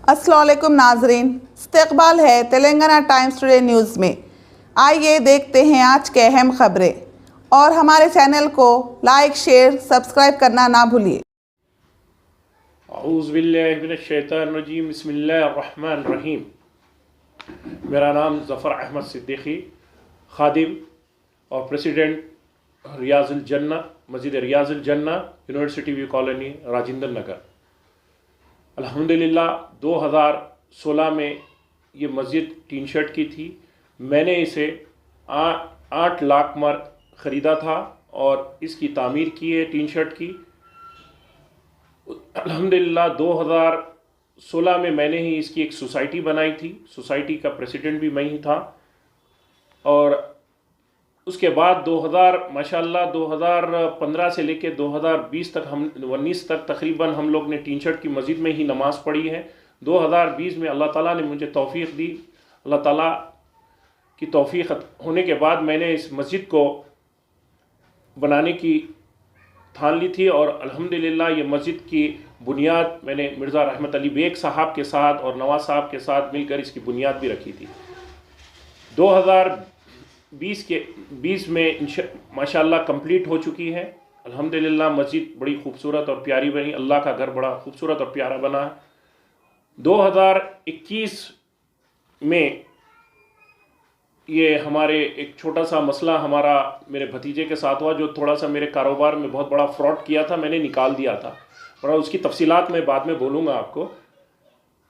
अस्सलाम वालेकुम नाजरीन, इस्तक़बाल है तेलंगाना टाइम्स टुडे न्यूज़ में। आइए देखते हैं आज के अहम खबरें और हमारे चैनल को लाइक, शेयर, सब्सक्राइब करना ना भूलिए। औज़ु बिल्लाहि मिनश शैतानिर रजीम, बिस्मिल्लाहिर रहमानिर रहीम। मेरा नाम ज़फ़र अहमद सिद्दीकी, खादिम और प्रेसिडेंट रियाजुल जन्ना, मस्जिद रियाजुल जन्ना, university view colony, Rajendra Nagar. अल्हम्दुलिल्लाह 2016 में ये मस्जिद टीन शर्ट की थी। मैंने इसे 8 लाख मर ख़रीदा था और इसकी तामीर की है टीन शर्ट की। अल्हम्दुलिल्लाह 2016 में मैंने ही इसकी एक सोसाइटी बनाई थी। सोसाइटी का प्रेसिडेंट भी मैं ही था। और उसके बाद 2015 से लेकर 2020 तक 19 तक तकरीबन हम लोग ने टीन शर्ट की मस्जिद में ही नमाज़ पढ़ी है। 2020 में अल्लाह ताला ने मुझे तौफीक दी। अल्लाह ताला की तौफीक होने के बाद मैंने इस मस्जिद को बनाने की ठान ली थी और अल्हम्दुलिल्लाह ये मस्जिद की बुनियाद मैंने मिर्ज़ा रहमत अली बेग साहब के साथ और नवाज साहब के साथ मिलकर इसकी बुनियाद भी रखी थी। 2020 में माशाल्लाह कंप्लीट हो चुकी है। अल्हम्दुलिल्लाह मस्जिद बड़ी खूबसूरत और प्यारी बनी। अल्लाह का घर बड़ा खूबसूरत और प्यारा बना है। 2021 में ये हमारे एक छोटा सा मसला हमारा मेरे भतीजे के साथ हुआ, जो थोड़ा सा मेरे कारोबार में बहुत बड़ा फ्रॉड किया था, मैंने निकाल दिया था और उसकी तफसीलात मैं बाद में बोलूँगा आपको।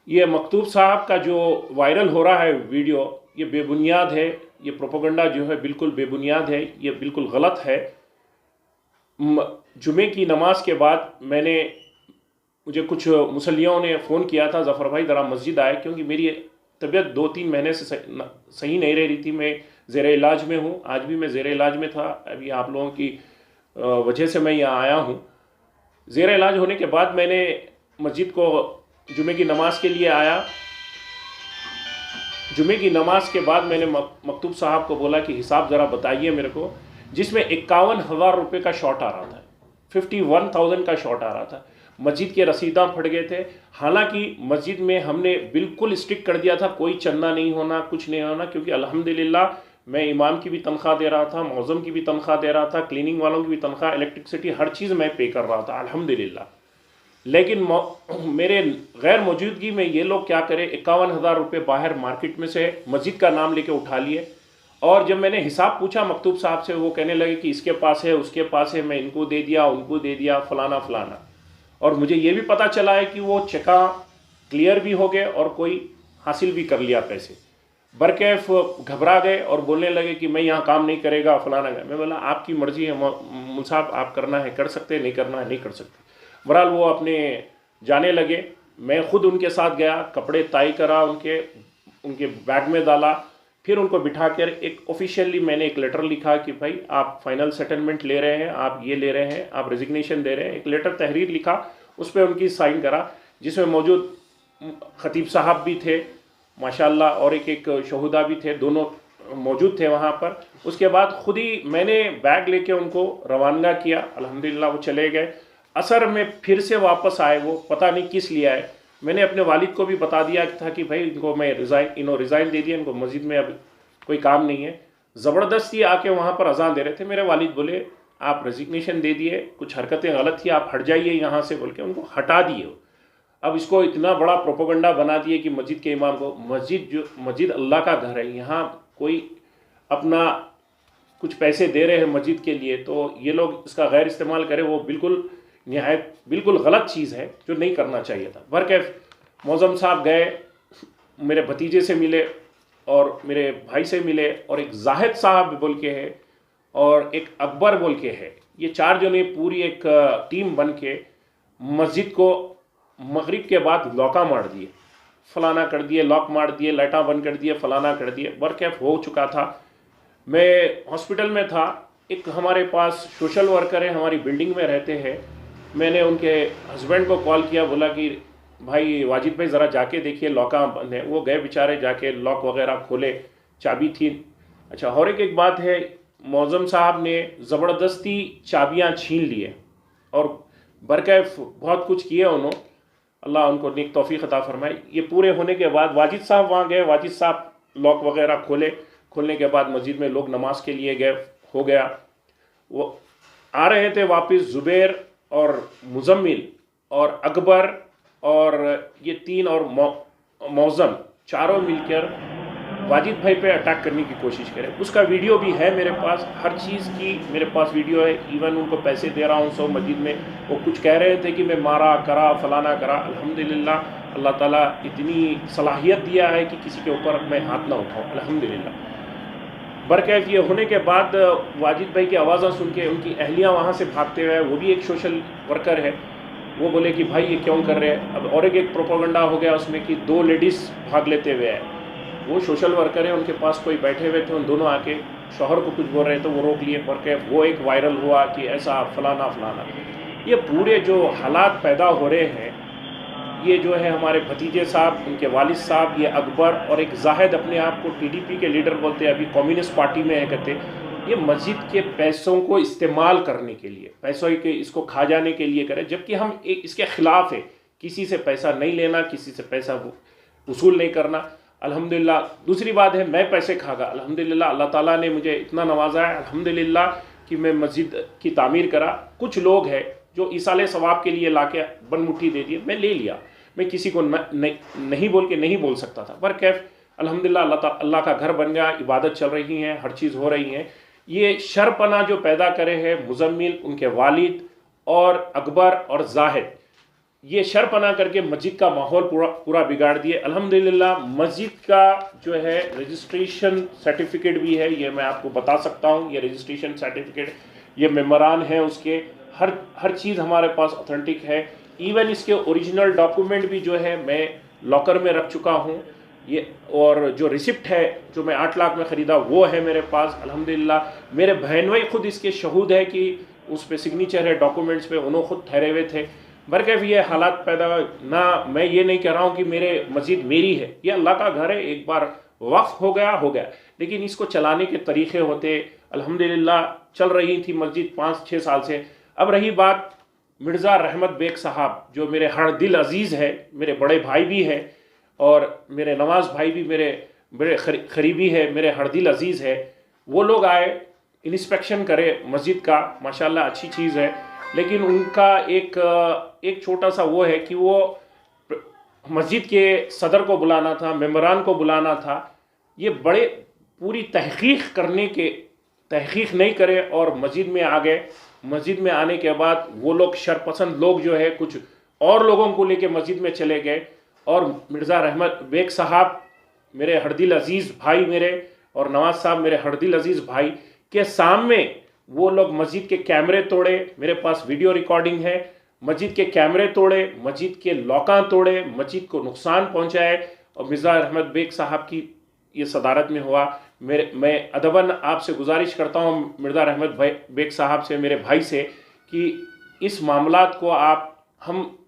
ये मकतूब साहब का जो वायरल हो रहा है वीडियो, ये बेबुनियाद है। ये प्रोपेगेंडा जो है बिल्कुल बेबुनियाद है, ये बिल्कुल गलत है। जुमे की नमाज के बाद मुझे कुछ मुसल्लियों ने फ़ोन किया था, ज़फ़र भाई ज़रा मस्जिद आए, क्योंकि मेरी तबीयत 2-3 महीने से सही नहीं रह रही थी। मैं ज़ेर इलाज में हूँ, आज भी मैं ज़ेर इलाज में था। अभी आप लोगों की वजह से मैं यहाँ आया हूँ। ज़ेर इलाज होने के बाद मैंने मस्जिद को जुमे की नमाज के लिए आया। जुमे की नमाज के बाद मैंने मकतूब साहब को बोला कि हिसाब ज़रा बताइए मेरे को, जिसमें 51,000 रुपये का शॉर्ट आ रहा था, 51,000 का शॉर्ट आ रहा था। मस्जिद के रसीदा फट गए थे। हालांकि मस्जिद में हमने बिल्कुल स्ट्रिक्ट कर दिया था, कोई चंदा नहीं होना, कुछ नहीं होना, क्योंकि अल्हम्दुलिल्लाह मैं इमाम की भी तनख्वाह दे रहा था, मौज़म की भी तनख्वाह दे रहा था, क्लीनिंग वालों की भी तनख्वाह, इलेक्ट्रिसिटी, हर चीज़ मैं पे कर रहा था अल्हम्दुलिल्लाह। लेकिन मेरे गैर मौजूदगी में ये लोग क्या करें, 51,000 रुपये बाहर मार्केट में से मस्जिद का नाम लेके उठा लिए। और जब मैंने हिसाब पूछा मकतूब साहब से, वो कहने लगे कि इसके पास है, उसके पास है, मैं इनको दे दिया, उनको दे दिया, फलाना फलाना। और मुझे ये भी पता चला है कि वो चेका क्लियर भी हो गए और कोई हासिल भी कर लिया पैसे। बरकैफ घबरा गए और बोलने लगे कि मैं यहाँ काम नहीं करेगा, फलाना गया। मैं बोला आपकी मर्ज़ी है मुल साहब, आप करना है कर सकते, नहीं करना है नहीं कर सकते। बहरहाल वो अपने जाने लगे। मैं ख़ुद उनके साथ गया, कपड़े ताई करा, उनके बैग में डाला, फिर उनको बिठा कर एक ऑफिशियली मैंने एक लेटर लिखा कि भाई आप फाइनल सेटलमेंट ले रहे हैं, आप ये ले रहे हैं, आप रेजिग्नेशन दे रहे हैं। एक लेटर तहरीर लिखा, उस पर उनकी साइन करा, जिसमें मौजूद ख़तीब साहब भी थे माशाल्लाह और एक शहूदा भी थे, दोनों मौजूद थे वहाँ पर। उसके बाद ख़ुद ही मैंने बैग लेके उनको रवाना किया। अल्हम्दुलिल्लाह वो चले गए। असर में फिर से वापस आए, वो पता नहीं किस लिए आए। मैंने अपने वालिद को भी बता दिया था कि भाई इनको मैं रिज़ाइन दे दिया, इनको मस्जिद में अब कोई काम नहीं है। ज़बरदस्ती आके वहाँ पर अजान दे रहे थे। मेरे वालिद बोले आप रेजिग्नेशन दे दिए, कुछ हरकतें गलत थी, आप हट जाइए यहाँ से, बोल के उनको हटा दिए। अब इसको इतना बड़ा प्रोपेगेंडा बना दिए कि मस्जिद के इमाम को, मस्जिद अल्लाह का घर है, यहाँ कोई अपना कुछ पैसे दे रहे हैं मस्जिद के लिए, तो ये लोग इसका गैर इस्तेमाल करें, वो बिल्कुल गलत चीज़ है जो नहीं करना चाहिए था। बरकैफ मौज़म साहब गए, मेरे भतीजे से मिले और मेरे भाई से मिले, और एक जाहिद साहब बोल के है और एक अकबर बोल के है। ये 4 जने पूरी एक टीम बन के मस्जिद को मगरिब के बाद लॉका मार दिए, फलाना कर दिए, लॉक मार दिए, लाइटा बंद कर दिए, फलाना कर दिए। बरकैफ हो चुका था। मैं हॉस्पिटल में था। एक हमारे पास सोशल वर्कर है, हमारी बिल्डिंग में रहते हैं। मैंने उनके हस्बैंड को कॉल किया, बोला कि भाई वाजिद भाई ज़रा जाके देखिए लॉका बंद है। वो गए बेचारे, जाके लॉक वगैरह खोले, चाबी थी। अच्छा, और एक बात है, मौज़म साहब ने ज़बरदस्ती चाबियां छीन लिए और बरकैफ बहुत कुछ किए उन्होंने। अल्लाह उनको नेक तौफीक अता फरमाए। ये पूरे होने के बाद वाजिद साहब वहाँ गए, वाजिद साहब लॉक वगैरह खोलने के बाद मस्जिद में लोग नमाज के लिए गए, हो गया। वो आ रहे थे वापस, ज़ुबैर और मुज़म्मिल और अकबर और ये तीन और मौज़म चारों मिलकर वाजिद भाई पे अटैक करने की कोशिश करें। उसका वीडियो भी है मेरे पास, हर चीज़ की मेरे पास वीडियो है। इवन उनको पैसे दे रहा हूँ सब मस्जिद में। वो कुछ कह रहे थे कि मैं मारा करा फलाना करा। अल्हम्दुलिल्लाह अल्लाह ताला इतनी सलाहियत दिया है कि किसी के ऊपर मैं हाथ ना उठाऊँ, अल्हम्दुलिल्लाह। बरकैफ ये होने के बाद वाजिद भाई की आवाज़ें सुन के उनकी अहलियाँ वहाँ से भागते हुए, वो भी एक सोशल वर्कर है, वो बोले कि भाई ये क्यों कर रहे हैं। अब और एक प्रोपेगेंडा हो गया उसमें कि 2 लेडीज़ भाग लेते हुए आए। वो सोशल वर्कर है, उनके पास कोई बैठे हुए थे, उन दोनों आके शौहर को कुछ बोल रहे थे, वो रोक लिए। बरकैफ वो एक वायरल हुआ कि ऐसा फलाना फलाना। ये पूरे जो हालात पैदा हो रहे हैं, ये जो है हमारे भतीजे साहब, उनके वालिद साहब, ये अकबर और एक जाहिद अपने आप को टीडीपी के लीडर बोलते हैं, अभी कम्युनिस्ट पार्टी में है, कहते ये मस्जिद के पैसों को इस्तेमाल करने के लिए, पैसों के इसको खा जाने के लिए करें, जबकि हम एक इसके खिलाफ है। किसी से पैसा नहीं लेना, किसी से पैसा वसूल नहीं करना। अल्हम्दुलिल्लाह दूसरी बात है, मैं पैसे खागा, अल्हम्दुलिल्लाह अल्लाह ताला ने मुझे इतना नवाजा है अल्हम्दुलिल्लाह कि मैं मस्जिद की तामीर करा। कुछ लोग हैं जो इसाले सवाब के लिए लाके बनमुट्ठी दे दिए, मैं ले लिया। मैं किसी को नहीं बोल के नहीं बोल सकता था, पर कैफ अल्हम्दुलिल्लाह अल्लाह का घर बन गया, इबादत चल रही हैं, हर चीज़ हो रही हैं। ये शरपना जो पैदा करे हैं मुज़म्मिल, उनके वालिद और अकबर और जाहिद, ये शरपना करके मस्जिद का माहौल पूरा बिगाड़ दिए। अल्हम्दुलिल्लाह मस्जिद का जो है रजिस्ट्रेशन सर्टिफिकेट भी है, ये मैं आपको बता सकता हूँ। ये रजिस्ट्रेशन सर्टिफिकेट, ये मेमोरान है, उसके हर चीज़ हमारे पास ऑथेंटिक है। इवन इसके ओरिजिनल डॉक्यूमेंट भी जो है मैं लॉकर में रख चुका हूँ। ये और जो रिसिप्ट है जो मैं 8 लाख में ख़रीदा वो है मेरे पास अल्हम्दुलिल्लाह। मेरे बहन भाई खुद इसके शहूद है कि उस पर सिग्नेचर है डॉक्यूमेंट्स पे, उन्होंने खुद ठहरे हुए थे। बरकैफ ये हालात पैदा ना, मैं ये नहीं कह रहा हूँ कि मेरे मस्जिद मेरी है, ये अल्लाह का घर है, एक बार वक्फ हो गया, लेकिन इसको चलाने के तरीक़े होते। अल्हम्दुलिल्लाह चल रही थी मस्जिद 5-6 साल से। अब रही बात मिर्ज़ा रहमत बेग साहब, जो मेरे हर दिल अजीज़ है, मेरे बड़े भाई भी है और मेरे नवाज़ भाई भी मेरे बड़े करीबी है, मेरे हर दिल अजीज़ है। वो लोग आए, इंस्पेक्शन करे मस्जिद का, माशाल्लाह अच्छी चीज़ है, लेकिन उनका एक छोटा सा वो है कि वो मस्जिद के सदर को बुलाना था, मेम्बरान को बुलाना था। ये बड़े पूरी तहकीक नहीं करे और मस्जिद में आ गए। मस्जिद में आने के बाद वो लोग शरपसंद लोग जो है कुछ और लोगों को लेके मस्जिद में चले गए और मिर्ज़ा रहमत बेग साहब मेरे हरदिल अजीज़ भाई मेरे और नवाज साहब मेरे हरदिल अजीज़ भाई के सामने वो लोग मस्जिद के कैमरे तोड़े। मेरे पास वीडियो रिकॉर्डिंग है। मस्जिद के कैमरे तोड़े, मस्जिद के लॉका तोड़े, मस्जिद को नुकसान पहुंचाए और मिर्ज़ा रहमत बेग साहब की ये सदारत में हुआ। मैं अदबन आपसे गुजारिश करता हूँ मिर्ज़ा रहमत बेग साहब से, मेरे भाई से, कि इस मामलात को हम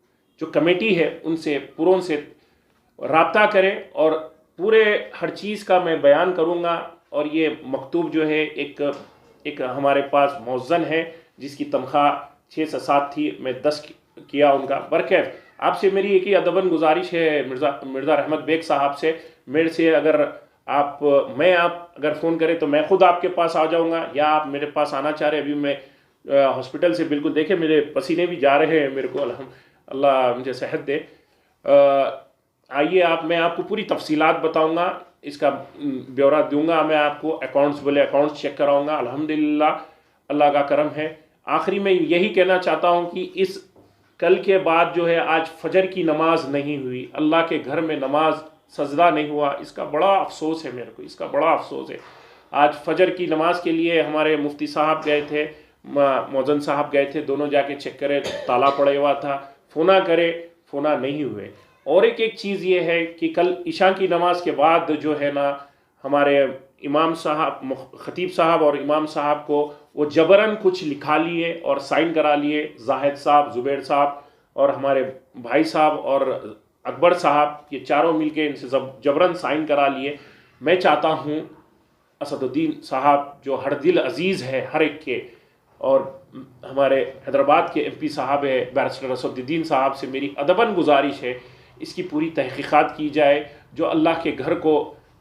जो कमेटी है उनसे पूरों से राब्ता करें और पूरे हर चीज़ का मैं बयान करूँगा। और ये मकतूब जो है एक हमारे पास मौज़न है जिसकी तनख्वाह 6 से 7 थी, मैं 10 किया उनका। बरकैफ आपसे मेरी एक ही अदबन गुजारिश है मिर्ज़ा रहमत बेग साहब से, मेरे से अगर आप अगर फ़ोन करें तो मैं ख़ुद आपके पास आ जाऊंगा, या आप मेरे पास आना चाह रहे हैं। अभी मैं हॉस्पिटल से बिल्कुल, देखे मेरे पसीने भी जा रहे हैं, मेरे को अल्लाह मुझे सेहत दे। आइए मैं आपको पूरी तफसीलात बताऊंगा, इसका ब्यौरा दूंगा मैं आपको। अकाउंट्स चेक कराऊंगा। अल्हम्दुलिल्लाह अल्लाह का करम है। आखिरी में यही कहना चाहता हूँ कि इस कल के बाद जो है आज फजर की नमाज नहीं हुई, अल्लाह के घर में नमाज सजदा नहीं हुआ, इसका बड़ा अफसोस है मेरे को, इसका बड़ा अफसोस है। आज फजर की नमाज के लिए हमारे मुफ्ती साहब गए थे, मौज़न साहब गए थे, दोनों जाके चेक करे, ताला पड़ा हुआ था, फ़ोना नहीं हुए। और एक चीज़ ये है कि कल इशा की नमाज के बाद जो है ना, हमारे इमाम साहब, ख़तीब साहब और इमाम साहब को वो जबरन कुछ लिखा लिए और साइन करा लिए। जाहिद साहब, ज़ुबैर साहब और हमारे भाई साहब और अकबर साहब, ये चारों मिलके इनसे जबरन साइन करा लिए। मैं चाहता हूँ असदुद्दीन साहब जो हर दिल अजीज़ है हर एक के, और हमारे हैदराबाद के MP साहब है बैरिस्टर असदुद्दीन साहब से मेरी अदबन गुजारिश है, इसकी पूरी तहकीकात की जाए। जो अल्लाह के घर को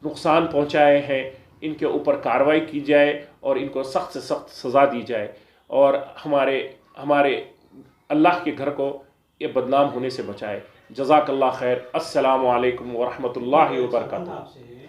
नुकसान पहुँचाए हैं इनके ऊपर कार्रवाई की जाए और इनको सख्त से सख्त सज़ा दी जाए और हमारे अल्लाह के घर को ये बदनाम होने से बचाए। जज़ाकल्लाह खैर। अस्सलामु अलैकुम व रहमतुल्लाहि व बरकातुहू।